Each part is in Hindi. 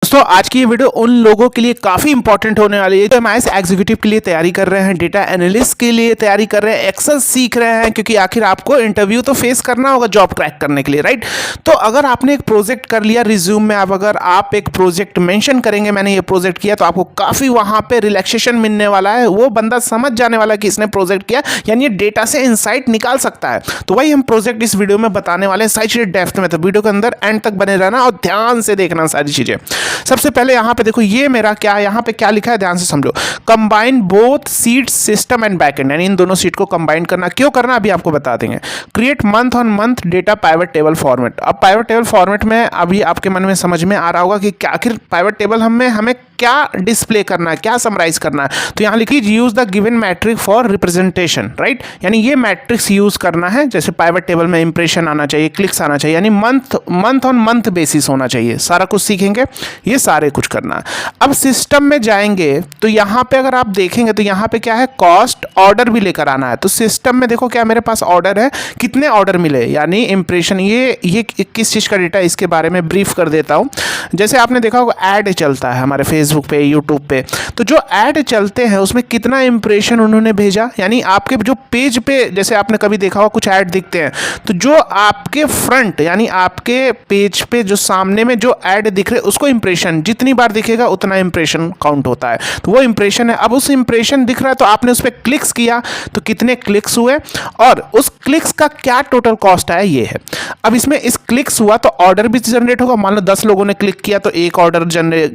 दोस्तों आज की ये वीडियो उन लोगों के लिए काफ़ी इंपॉर्टेंट होने वाली है जो एमआईएस एग्जीक्यूटिव के लिए तैयारी कर रहे हैं, डेटा एनालिस्ट के लिए तैयारी कर रहे हैं, एक्सेल सीख रहे हैं, क्योंकि आखिर आपको इंटरव्यू तो फेस करना होगा जॉब क्रैक करने के लिए, राइट। तो अगर आपने एक प्रोजेक्ट कर लिया रिज्यूम में, अब अगर आप एक प्रोजेक्ट मेंशन करेंगे मैंने ये प्रोजेक्ट किया, तो आपको काफ़ी वहाँ पे रिलैक्सेशन मिलने वाला है। वो बंदा समझ जाने वाला है कि इसने प्रोजेक्ट किया, यानी ये डेटा से इंसाइट निकाल सकता है। तो वही हम प्रोजेक्ट इस वीडियो में बताने वाले हैं सारी चीज़ें डेप्थ में। तो वीडियो के अंदर एंड तक बने रहना और ध्यान से देखना सारी चीज़ें। सबसे पहले यहाँ पे देखो ये मेरा क्या है, यहाँ पे क्या लिखा है ध्यान से समझो। Combine both seat system and backend, यानी इन दोनों सीट को कंबाइन करना। क्यों करना अभी आपको बता देंगे। Create month on month data pivot table format. अब पाइवट टेबल फॉर्मेट में अभी आपके मन में समझ में आ रहा होगा कि आखिर पाइवट टेबल हमें क्या डिस्प्ले करना है, क्या समराइज करना है। तो यहाँ लिखिए use the given matrix for representation, right. यानी ये मैट्रिक्स यूज करना है। जैसे पाइवट टेबल में इंप्रेशन आना चाहिए, क्लिक्स आना चाहिए, यानी मंथ ऑन मंथ बेसिस होना चाहिए। सारा कुछ सीखेंगे, ये सारे कुछ करना है। अब सिस्टम में जाएंगे तो यहाँ पे अगर आप देखेंगे तो यहाँ पे क्या है, कॉस्ट ऑर्डर भी लेकर आना है। तो सिस्टम में देखो क्या मेरे पास ऑर्डर है, कितने ऑर्डर मिले, यानी इंप्रेशन। ये किस चीज़ का डेटा, इसके बारे में ब्रीफ कर देता हूँ। जैसे आपने देखा होगा ऐड चलता है हमारे फेसबुक पे, यूट्यूब पे, तो जो ऐड चलते हैं उसमें कितना इंप्रेशन उन्होंने भेजा, यानी आपके जो पेज पे, जैसे आपने कभी देखा होगा कुछ ऐड दिखते हैं, तो जो आपके फ्रंट यानी आपके पेज पे जो सामने में जो ऐड दिख रहे उसको इंप्रेशन जितनी बार दिखेगा उतना इंप्रेशन काउंट होता है। तो वो इंप्रेशन है। अब उस इंप्रेशन दिख रहा है तो आपने उस पर क्लिक्स किया तो कितने क्लिक्स हुए और उस क्लिक्स का क्या टोटल कॉस्ट आया, ये है। अब इसमें इस क्लिक्स हुआ तो ऑर्डर भी जनरेट होगा। मान लो 10 लोगों ने क्लिक किया तो एक ऑर्डर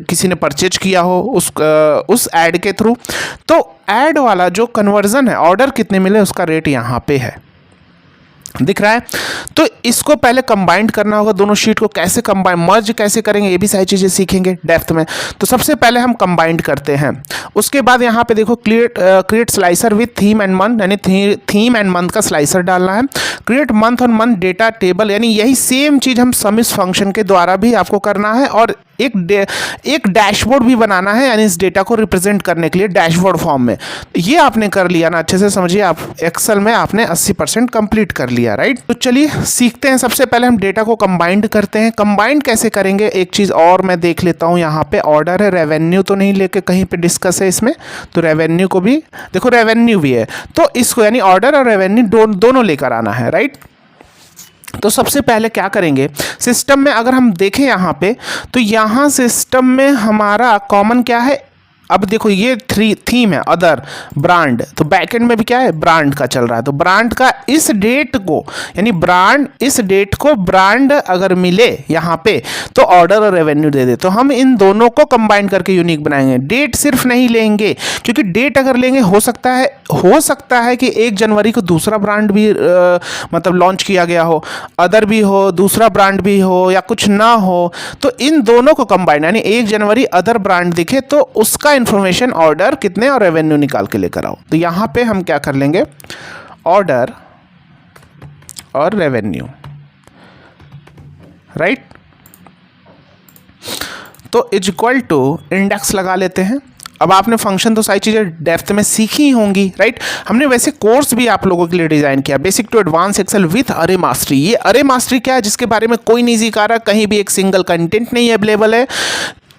किसी ने परचेज किया हो उस ऐड के थ्रू। तो ऐड वाला जो कन्वर्जन है, ऑर्डर कितने मिले उसका रेट यहाँ पे है, दिख रहा है। तो इसको पहले कंबाइंड करना होगा, दोनों शीट को कैसे कंबाइन मर्ज कैसे करेंगे, ये भी सारी चीज़ें सीखेंगे डेप्थ में। तो सबसे पहले हम कंबाइंड करते हैं। उसके बाद यहाँ पे देखो create slicer with theme and month, यानी थीम एंड मंथ का स्लाइसर डालना है। Create month on month data table, यानी यही सेम चीज़ हम समिस फंक्शन के द्वारा भी आपको करना है। और एक डैशबोर्ड भी बनाना है, यानी इस डेटा को रिप्रेजेंट करने के लिए डैशबोर्ड फॉर्म में। ये आपने कर लिया ना, अच्छे से समझिए। आप एक्सेल में आपने 80% कंप्लीट कर लिया, राइट। तो चलिए सीखते हैं। सबसे पहले हम डेटा को कंबाइंड करते हैं। कंबाइंड कैसे करेंगे, एक चीज़ और मैं देख लेता हूँ। यहाँ पे ऑर्डर है, रेवेन्यू तो नहीं लेके कहीं पे डिस्कस है इसमें, तो रेवेन्यू को भी देखो, रेवेन्यू भी है। तो इसको यानी ऑर्डर और रेवेन्यू दोनों लेकर आना है, राइट। तो सबसे पहले क्या करेंगे, सिस्टम में अगर हम देखें यहाँ पे, तो यहाँ सिस्टम में हमारा कॉमन क्या है। अब देखो ये थीम है अदर ब्रांड, तो बैकएंड में भी क्या है, ब्रांड का चल रहा है। तो ब्रांड का इस डेट को, यानी ब्रांड इस डेट को ब्रांड अगर मिले यहाँ पे तो ऑर्डर और रेवेन्यू दे दे। तो हम इन दोनों को कंबाइन करके यूनिक बनाएंगे। डेट सिर्फ नहीं लेंगे, क्योंकि डेट अगर लेंगे हो सकता है कि 1 जनवरी को दूसरा ब्रांड भी मतलब लॉन्च किया गया हो, अदर भी हो, दूसरा ब्रांड भी हो, या कुछ ना हो। तो इन दोनों को कंबाइन, यानी 1 जनवरी अदर ब्रांड दिखे तो उसका इंफॉर्मेशन ऑर्डर कितने और रेवेन्यू निकाल के लेकर आओ। तो यहां पे हम क्या कर लेंगे, ऑर्डर और रेवेन्यू, राइट। तो इज इक्वल टू इंडेक्स लगा लेते हैं। अब आपने फंक्शन तो सारी चीज़ें डेप्थ में सीखी होंगी, राइट। हमने वैसे कोर्स भी आप लोगों के लिए डिज़ाइन किया, basic to advance Excel with array mastery. ये अरे मास्टरी क्या है, जिसके बारे में कोई नहीं सीखा रहा, कहीं भी एक सिंगल कंटेंट नहीं अवेलेबल है।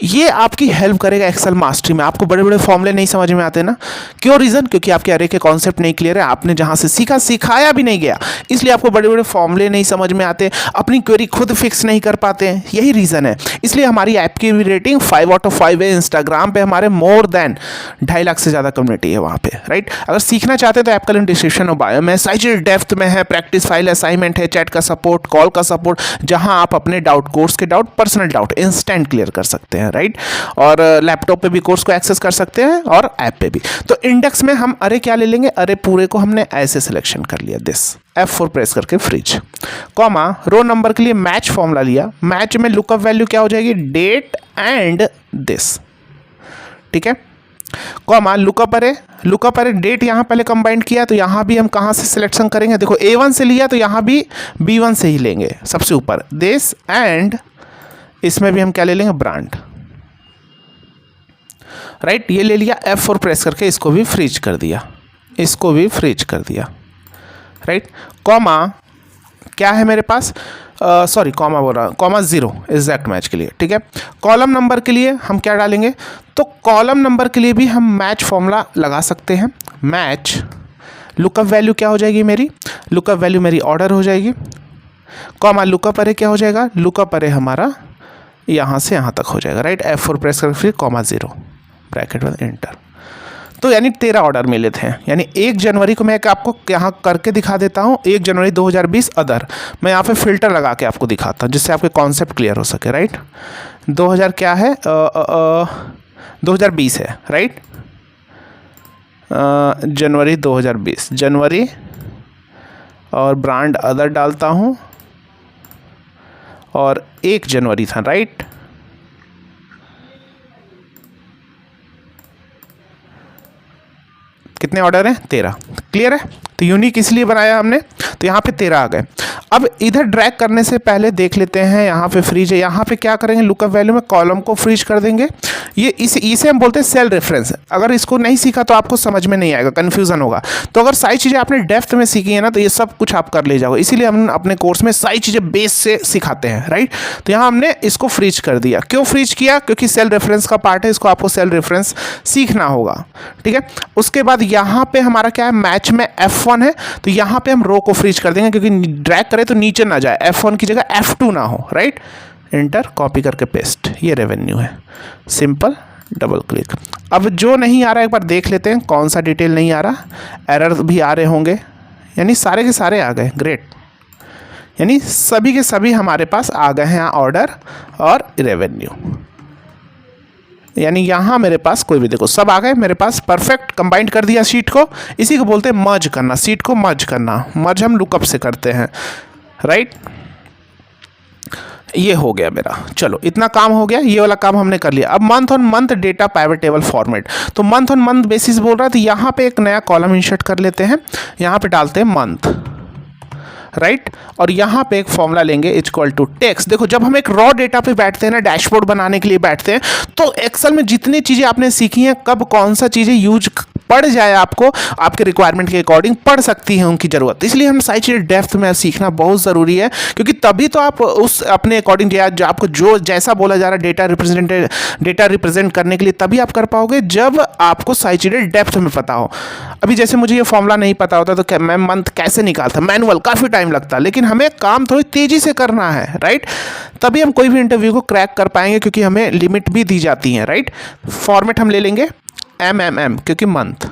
ये आपकी हेल्प करेगा एक्सेल मास्टरी में। आपको बड़े बड़े फॉर्मूले नहीं समझ में आते ना, क्यों, रीज़न क्योंकि आपके अरे के कॉन्सेप्ट नहीं क्लियर है, आपने जहाँ से सीखा सिखाया भी नहीं गया, इसलिए आपको बड़े बड़े फॉर्मूले नहीं समझ में आते, अपनी क्वेरी खुद फिक्स नहीं कर पाते हैं, यही रीज़न है। इसलिए हमारी ऐप की रेटिंग 5 आउट ऑफ 5 है। इंस्टाग्राम पे हमारे मोर देन 2.5 लाख से ज़्यादा कम्युनिटी है वहाँ पे, राइट। अगर सीखना चाहते हैं तो ऐप का लिंक डिस्क्रिप्शन और बायो में। सारी चीज़ डेप्थ में है, प्रैक्टिस फाइल, असाइनमेंट है, चैट का सपोर्ट, कॉल का सपोर्ट, जहाँ आप अपने डाउट, कोर्स के doubt, personal doubt instant clear कर सकते हैं, राइट। और लैपटॉप पे भी कोर्स को एक्सेस कर सकते हैं और ऐप पे भी। तो इंडेक्स में हम अरे क्या ले लेंगे, अरे पूरे को हमने ऐसे सिलेक्शन कर लिया, दिस F4 प्रेस करके फ्रिज, कॉमा रो नंबर के लिए मैच फॉर्मूला लिया। मैच में लुकअप वैल्यू क्या हो जाएगी, डेट एंड दिस, ठीक है। कॉमा लुकअप अरे डेट यहाँ पहले कंबाइंड किया, तो यहाँ भी हम कहाँ से सिलेक्शन करेंगे, देखो A1 से लिया तो यहाँ भी B1 से ही लेंगे सबसे ऊपर, दिस एंड इसमें भी हम क्या ले लेंगे, ब्रांड, राइट। ये ले लिया, F4 प्रेस करके इसको भी फ्रीज कर दिया, राइट। कॉमा क्या है मेरे पास, सॉरी कॉमा बोल रहा, कॉमा 0 एग्जैक्ट मैच के लिए, ठीक है। कॉलम नंबर के लिए हम क्या डालेंगे, तो कॉलम नंबर के लिए भी हम मैच फॉर्मूला लगा सकते हैं। मैच लुकअप वैल्यू क्या हो जाएगी मेरी, लुकअप वैल्यू मेरी ऑर्डर हो जाएगी, कॉमा लुकअप अरे क्या हो जाएगा, लुकअप अरे हमारा यहाँ से यहाँ तक हो जाएगा, राइट। F4 प्रेस कर फिर कॉमा 0 ब्रैकेट में एंटर। तो यानी 13 ऑर्डर मिले थे, यानी 1 जनवरी को मैं आपको यहाँ करके दिखा देता हूँ, 1 जनवरी 2020 अदर, मैं यहाँ पे फिल्टर लगा के आपको दिखाता हूँ जिससे आपके कॉन्सेप्ट क्लियर हो सके, राइट। 2000 क्या है, 2020 है, राइट। जनवरी 2020, जनवरी और ब्रांड अदर डालता हूँ और 1 जनवरी था, राइट। कितने ऑर्डर हैं, 13, क्लियर है। तो यूनिक इसलिए बनाया हमने, तो यहाँ पे 13 आ गए। अब इधर ड्रैग करने से पहले देख लेते हैं, यहाँ पे फ्रीज है, यहाँ पे क्या करेंगे, लुकअप वैल्यू में कॉलम को फ्रीज कर देंगे। ये इसे हम बोलते हैं सेल रेफरेंस। अगर इसको नहीं सीखा तो आपको समझ में नहीं आएगा, कन्फ्यूजन होगा। तो अगर सारी चीज़ें आपने डेप्थ में सीखी है ना, तो ये सब कुछ आप कर ले जाओगे। इसीलिए हम अपने कोर्स में सारी चीज़ें बेस से सिखाते हैं, राइट। तो यहाँ हमने इसको फ्रीज कर दिया। क्यों फ्रीज किया, क्योंकि सेल रेफरेंस का पार्ट है, इसको आपको सेल रेफरेंस सीखना होगा, ठीक है। उसके बाद यहाँ पे हमारा क्या है, मैच में F1 है, तो यहाँ पे हम रो को फ्रीज कर देंगे, क्योंकि ड्रैग करें तो नीचे ना जाए, F1 की जगह F2 ना हो, राइट। एंटर, कॉपी करके पेस्ट, ये रेवेन्यू है, सिंपल, डबल क्लिक। अब जो नहीं आ रहा है एक बार देख लेते हैं, कौन सा डिटेल नहीं आ रहा, एरर भी आ रहे होंगे, यानी सारे के सारे आ गए, ग्रेट। यानी सभी के सभी हमारे पास आ गए हैं ऑर्डर और रेवेन्यू, यानी यहाँ मेरे पास कोई भी, देखो सब आ गए मेरे पास, परफेक्ट कंबाइंड कर दिया शीट को। इसी को बोलते हैं मर्ज करना, शीट को मर्ज करना, मर्ज हम लुकअप से करते हैं, राइट। ये हो गया मेरा, चलो इतना काम हो गया, ये वाला काम हमने कर लिया। अब month on month data pivot table format, तो मंथ ऑन मंथ बेसिस बोल रहा है, तो यहाँ पे एक नया कॉलम इंसर्ट कर लेते हैं, यहाँ पे डालते हैं मंथ, राइट। और यहाँ पे एक फॉर्मूला लेंगे इक्वल टू टेक्स्ट। देखो जब हम एक रॉ डेटा पे बैठते हैं ना, डैशबोर्ड बनाने के लिए बैठते हैं, तो एक्सेल में जितनी चीज़ें आपने सीखी हैं, कब कौन सा चीज़ें यूज पड़ जाए आपको, आपके रिक्वायरमेंट के अकॉर्डिंग पड़ सकती है उनकी ज़रूरत। इसलिए हम सारी चीज़ें डेप्थ में सीखना बहुत ज़रूरी है, क्योंकि तभी तो आप उस अपने अकॉर्डिंग जो आपको जो जैसा बोला जा रहा है डेटा रिप्रेजेंट करने के लिए, तभी आप कर पाओगे जब आपको सारी चीज़ें डेप्थ में पता हो। अभी जैसे मुझे ये फॉर्मूला नहीं पता होता तो मैं मंथ कैसे निकालता, मैनुअल काफ़ी टाइम लगता, लेकिन हमें काम थोड़ी तेज़ी से करना है, राइट। तभी हम कोई भी इंटरव्यू को क्रैक कर पाएंगे, क्योंकि हमें लिमिट भी दी जाती है, राइट। फॉर्मेट हम ले लेंगे MMM, क्योंकि मंथ।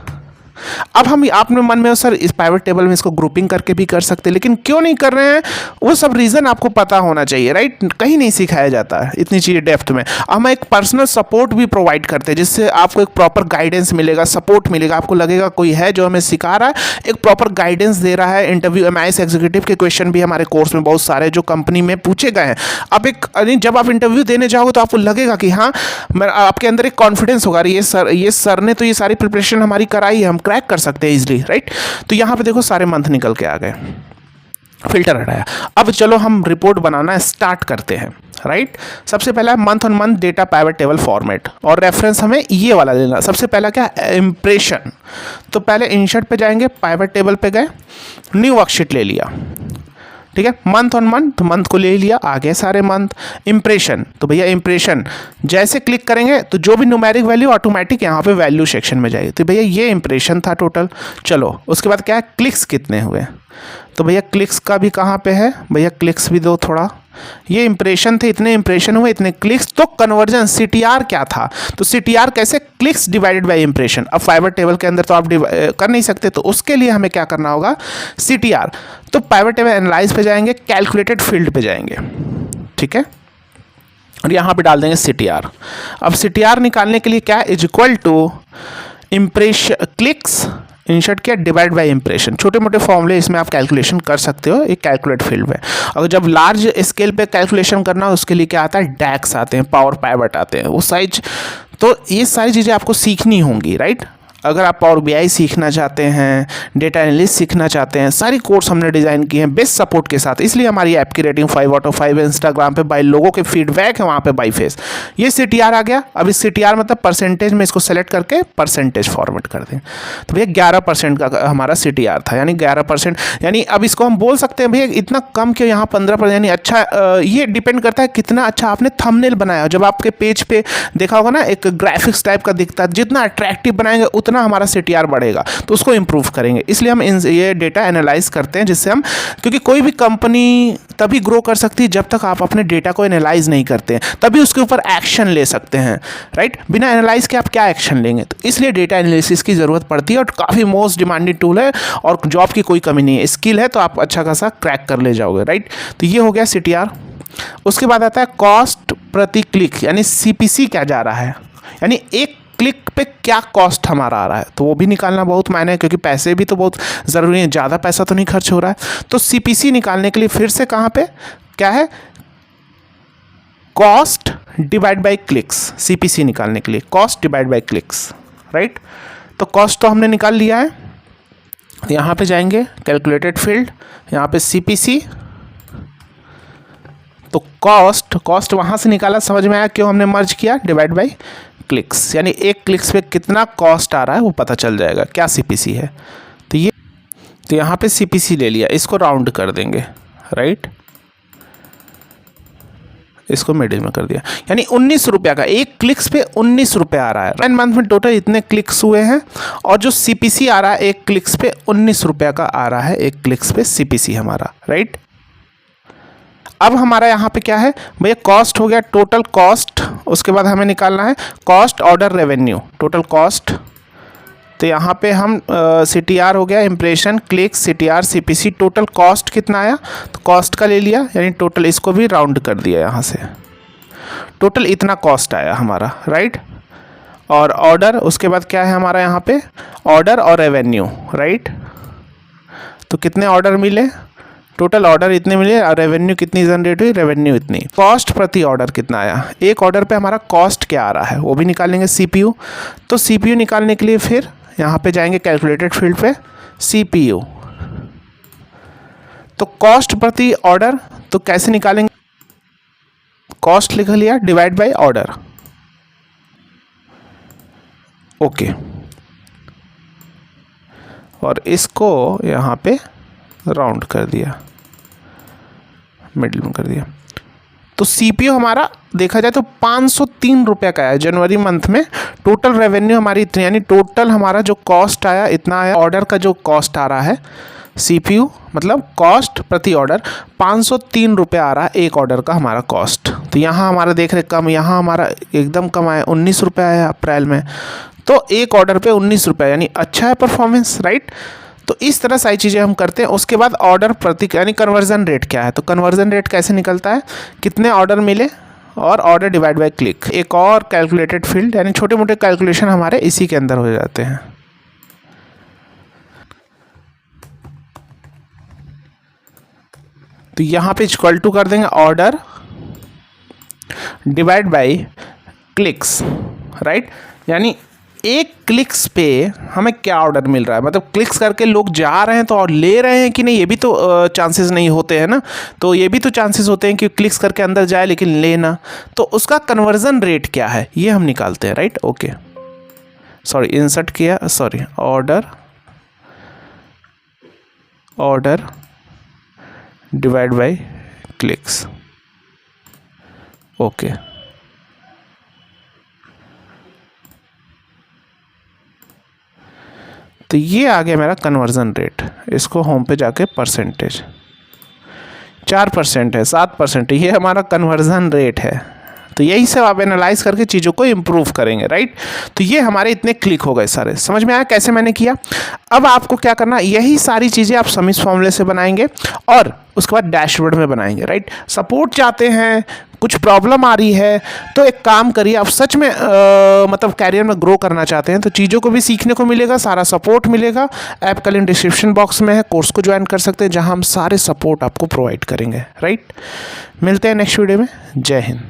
अब हम आपने मन में सर इस पाइवट टेबल में इसको ग्रुपिंग करके भी कर सकते हैं, लेकिन क्यों नहीं कर रहे हैं, वो सब रीज़न आपको पता होना चाहिए, राइट। कहीं नहीं सिखाया जाता है इतनी चीज़ें डेप्थ में। हम एक पर्सनल सपोर्ट भी प्रोवाइड करते हैं, जिससे आपको एक प्रॉपर गाइडेंस मिलेगा, सपोर्ट मिलेगा, आपको लगेगा कोई है जो हमें सिखा रहा है, एक प्रॉपर गाइडेंस दे रहा है। इंटरव्यू MIS एग्जीक्यूटिव के क्वेश्चन भी हमारे कोर्स में बहुत सारे जो कंपनी में पूछे गए हैं। अब जब आप इंटरव्यू देने जाओगे तो आपको लगेगा कि हाँ, आपके अंदर एक कॉन्फिडेंस होगा, ये सर ने तो ये सारी प्रिपरेशन हमारी कराई है, हम क्रैक कर सकते हैं इजीली, राइट। तो यहाँ पे देखो सारे मंथ निकल के आ गए, फिल्टर हटाया। अब चलो हम रिपोर्ट बनाना स्टार्ट करते हैं, राइट। सबसे पहला month on month data pivot table format, और रेफरेंस हमें ये वाला लेना। सबसे पहला क्या, इंप्रेशन। तो पहले इंसर्ट पे जाएंगे, पाइवट टेबल पे गए, न्यू वर्कशीट ले लिया, ठीक है। मंथ ऑन मंथ, मंथ को ले लिया, आगे सारे मंथ। इंप्रेशन, तो भैया इंप्रेशन जैसे क्लिक करेंगे तो जो भी न्यूमेरिक वैल्यू ऑटोमेटिक यहाँ पे वैल्यू सेक्शन में जाएगी। तो भैया ये इंप्रेशन था टोटल। चलो उसके बाद क्या है, क्लिक्स कितने हुए, तो भैया क्लिक्स का भी कहाँ पे है, भैया क्लिक्स भी दो थोड़ा। ये इंप्रेशन थे, इतने इंप्रेशन हुए, इतने क्लिक्स। तो कन्वर्जन CTR क्या था, तो CTR कैसे, क्लिक्स डिवाइडेड बाय इंप्रेशन। अब पाइवट टेबल के अंदर तो आप कर नहीं सकते, तो उसके लिए हमें क्या करना होगा, CTR। तो पाइवट टेबल एनालाइज पे जाएंगे, कैलकुलेटेड फील्ड पे जाएंगे, ठीक है, और यहाँ पे डाल देंगे CTR। अब CTR निकालने के लिए क्या है, is equal to impression, clicks insert किया डिवाइड बाय इंप्रेशन। छोटे मोटे फॉर्मूले इसमें आप कैलकुलेशन कर सकते हो एक कैलकुलेट फील्ड में। अगर जब लार्ज स्केल पे कैलकुलेशन करना हो उसके लिए क्या आता है, डैक्स आते हैं, पावर पाइवट आते हैं, वो साइज। तो ये सारी चीज़ें आपको सीखनी होंगी, राइट। अगर आप पावर BI सीखना चाहते हैं, डेटा एनालिस्ट सीखना चाहते हैं, सारी कोर्स हमने डिज़ाइन की हैं बेस्ट सपोर्ट के साथ। इसलिए हमारी ऐप की रेटिंग 5/5 है। इंस्टाग्राम पे बाय लोगों के फीडबैक है वहाँ पे बाय फेस। ये CTR आ गया। अब इस CTR मतलब परसेंटेज में इसको सेलेक्ट करके परसेंटेज फॉर्मेट कर दें। तो भैया 11% का हमारा CTR था, यानी 11%। यानी अब इसको हम बोल सकते हैं भैया इतना कम क्यों, यहाँ 15%, यानी अच्छा। ये डिपेंड करता है कितना अच्छा आपने थंबनेल बनाया। जब आपके पेज पे देखा होगा ना एक ग्राफिक्स टाइप का दिखता है, जितना अट्रैक्टिव बनाएंगे उतना हमारा CTR बढ़ेगा, तो उसको इंप्रूव करेंगे। इसलिए हम ये डेटा एनालाइज करते हैं, जिससे हम, क्योंकि कोई भी कंपनी तभी ग्रो कर सकती है जब तक आप अपने डेटा को एनालाइज नहीं करते हैं, तभी उसके ऊपर एक्शन ले सकते हैं, राइट। बिना एनालाइज के आप क्या एक्शन लेंगे। तो इसलिए डेटा एनालिसिस की ज़रूरत पड़ती है और काफ़ी मोस्ट डिमांडेड टूल है और जॉब की कोई कमी नहीं है। स्किल है तो आप अच्छा खासा क्रैक कर ले जाओगे, राइट। तो ये हो गया CTR। उसके बाद आता है कॉस्ट प्रति क्लिक, यानी CPC क्या जा रहा है, यानी एक क्लिक पे क्या कॉस्ट हमारा आ रहा है। तो वो भी निकालना बहुत मायने है, क्योंकि पैसे भी तो बहुत ज़रूरी है, ज़्यादा पैसा तो नहीं खर्च हो रहा है। तो CPC निकालने के लिए फिर से कहाँ पे क्या है, cost divide by clicks. CPC निकालने के लिए cost divide by clicks, right. तो कॉस्ट तो हमने निकाल लिया है। यहाँ पे जाएंगे कैलकुलेटेड फील्ड, यहाँ पे CPC। तो कॉस्ट वहाँ से निकाला, समझ में आया क्यों हमने मर्ज किया, डिवाइड बाय क्लिक्स, यानी एक क्लिक्स पे कितना कॉस्ट आ रहा है वो पता चल जाएगा, क्या CPC है। तो यहाँ पे CPC ले लिया, इसको राउंड कर देंगे, राइट। इसको मिडिल में कर दिया, यानी 19 रुपये का एक क्लिक्स पे 19 रुपये आ रहा है। 9 मंथ में टोटल इतने क्लिक्स हुए हैं और जो CPC आ रहा है एक क्लिक्स पे 19 रुपये का आ रहा है, एक क्लिक्स पे CPC हमारा, राइट। अब हमारा यहाँ पे क्या है भैया, कॉस्ट हो गया, टोटल कॉस्ट। उसके बाद हमें निकालना है cost order revenue, total cost. तो यहाँ पे हम CTR हो गया, impression, click, CTR, CPC, total cost कितना आया, तो कॉस्ट का ले लिया, यानी टोटल इसको भी राउंड कर दिया यहाँ से, टोटल इतना कॉस्ट आया हमारा, राइट। और ऑर्डर, उसके बाद क्या है हमारा यहाँ पे, ऑर्डर और रेवेन्यू, राइट। तो कितने ऑर्डर मिले, टोटल ऑर्डर इतने मिले और रेवेन्यू कितनी जनरेट हुई, रेवेन्यू इतनी। कॉस्ट प्रति ऑर्डर कितना आया, एक ऑर्डर पे हमारा कॉस्ट क्या आ रहा है वो भी निकालेंगे। CPU, तो CPU निकालने के लिए फिर यहाँ पे जाएंगे कैलकुलेटेड फील्ड पे, CPU। तो कॉस्ट प्रति ऑर्डर तो कैसे निकालेंगे, कॉस्ट लिख लिया, डिवाइड बाय ऑर्डर, ओके। और इसको यहाँ पे राउंड कर दिया, मिडिल में कर दिया। तो CPU हमारा देखा जाए तो 503 रुपये का है जनवरी मंथ में। टोटल रेवेन्यू हमारी इतनी, यानी टोटल हमारा जो कॉस्ट आया इतना आया। ऑर्डर का जो कॉस्ट आ रहा है CPU मतलब कॉस्ट प्रति ऑर्डर 503 रुपये आ रहा है, एक ऑर्डर का हमारा कॉस्ट। तो यहाँ हमारा देख रहे कम, यहाँ हमारा एकदम कम आया, 19 रुपये आया अप्रैल में। तो एक ऑर्डर पे 19 रुपये, यानी अच्छा है परफॉर्मेंस, राइट। तो इस तरह सारी चीज़ें हम करते हैं। उसके बाद ऑर्डर प्रति, यानी कन्वर्जन रेट क्या है, तो कन्वर्जन रेट कैसे निकलता है, कितने ऑर्डर मिले और ऑर्डर डिवाइड बाय क्लिक। एक और कैलकुलेटेड फील्ड, यानी छोटे मोटे कैलकुलेशन हमारे इसी के अंदर हो जाते हैं। तो यहाँ पे इक्वल टू कर देंगे order divide by clicks, right. यानी एक क्लिक्स पे हमें क्या ऑर्डर मिल रहा है, मतलब क्लिक्स करके लोग जा रहे हैं तो और ले रहे हैं कि नहीं, ये भी तो चांसेस नहीं होते हैं ना। तो ये भी तो चांसेस होते हैं कि क्लिक्स करके अंदर जाए लेकिन लेना, तो उसका कन्वर्जन रेट क्या है ये हम निकालते हैं, राइट। ओके, सॉरी इंसर्ट किया, sorry, order divide by clicks, okay. तो ये आ गया मेरा कन्वर्जन रेट। इसको होम पे जाके परसेंटेज, 4% है, 7% है, ये हमारा कन्वर्जन रेट है। तो यही सब आप एनालाइज करके चीज़ों को इम्प्रूव करेंगे, राइट। तो ये हमारे इतने क्लिक हो गए सारे, समझ में आया कैसे मैंने किया। अब आपको क्या करना, यही सारी चीज़ें आप समीस फॉर्मूले से बनाएंगे और उसके बाद डैशबोर्ड में बनाएंगे, राइट। सपोर्ट चाहते हैं, कुछ प्रॉब्लम आ रही है, तो एक काम करिए, आप सच में मतलब कैरियर में ग्रो करना चाहते हैं तो चीज़ों को भी सीखने को मिलेगा, सारा सपोर्ट मिलेगा। ऐप का लिंक डिस्क्रिप्शन बॉक्स में है, कोर्स को ज्वाइन कर सकते हैं जहां हम सारे सपोर्ट आपको प्रोवाइड करेंगे, राइट। मिलते हैं नेक्स्ट वीडियो में, जय हिंद।